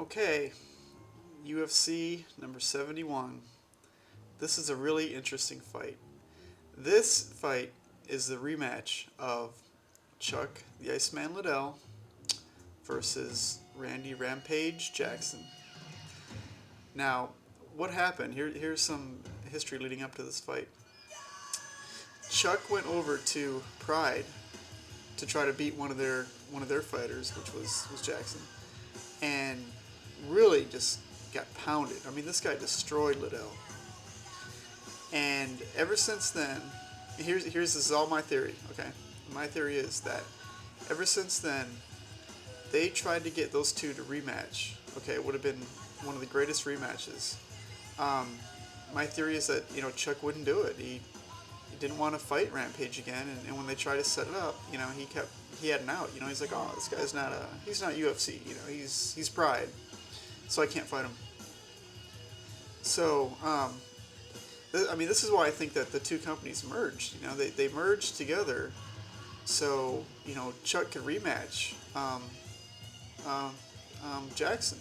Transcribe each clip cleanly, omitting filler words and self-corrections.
Okay, UFC number 71. This is a really interesting fight. This fight is the rematch of Chuck the Iceman Liddell versus Randy Rampage Jackson. Now, what happened? Here's some history leading up to this fight. Chuck went over to Pride to try to beat one of their fighters, which was Jackson, and really just got pounded. I mean, this guy destroyed Liddell. And ever since then, this is all my theory, okay? My theory is that ever since then, they tried to get those two to rematch. Okay, it would have been one of the greatest rematches. My theory is that, Chuck wouldn't do it. He didn't want to fight Rampage again, and when they tried to set it up, he had an out. He's like, oh, this guy's he's not UFC. He's Pride, so I can't fight him. So, this is why I think that the two companies merged. They merged together, so Chuck could rematch Jackson,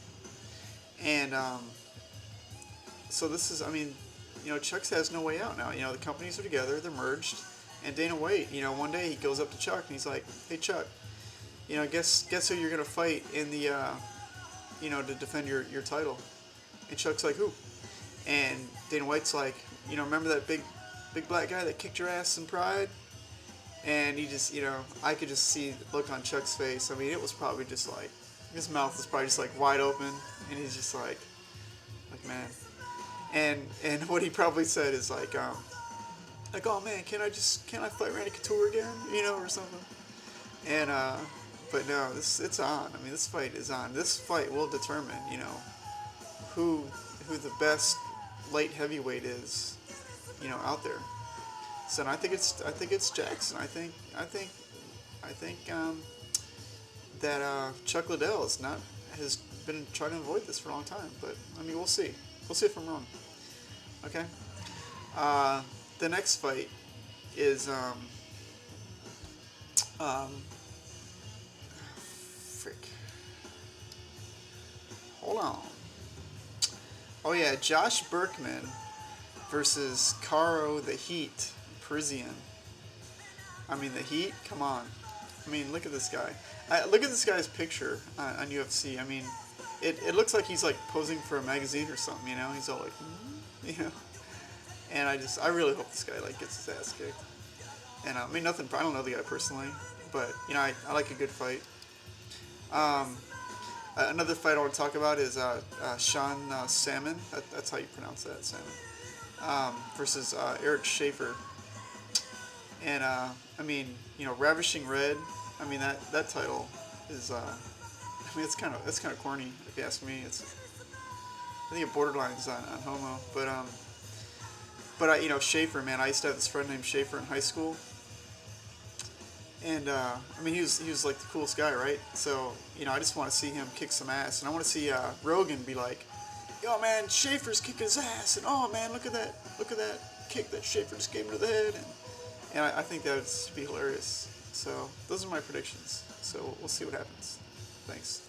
and so this is, Chuck has no way out now. The companies are together, they're merged, and Dana White, one day he goes up to Chuck and he's like, hey Chuck, guess who you're gonna fight in the, to defend your title? And Chuck's like, who? And Dana White's like, remember that big black guy that kicked your ass in Pride? And he just, I could just see the look on Chuck's face. I mean, it was probably just like, his mouth was probably just like wide open, and he's just like man. And what he probably said is like, oh man, can I fight Randy Couture again, or something? And but no, it's on. I mean, this fight is on. This fight will determine, who the best light heavyweight is, out there. So I think it's Jackson. I think that Chuck Liddell has been trying to avoid this for a long time. But we'll see. We'll see if I'm wrong. Okay. The next fight is hold on. Oh yeah, Josh Berkman versus Caro the Heat Parisian. The Heat, come on. Look at this guy. Look at this guy's picture on UFC. It looks like he's like posing for a magazine or something. He's all like, And I really hope this guy gets his ass kicked. And nothing. I don't know the guy personally, but I like a good fight. Another fight I want to talk about is Sean Salmon. That's how you pronounce that, Salmon. Versus Eric Schaefer. And Ravishing Red. That title is. It's kind of corny if you ask me. I think it borderlines on homo, but Schaefer, man. I used to have this friend named Schaefer in high school. And, he was like the coolest guy, right? So, I just want to see him kick some ass. And I want to see Rogan be like, yo, man, Schaefer's kicking his ass. And, oh, man, look at that kick that Schaefer just gave him to the head. And I think that would be hilarious. So, those are my predictions. So, we'll see what happens. Thanks.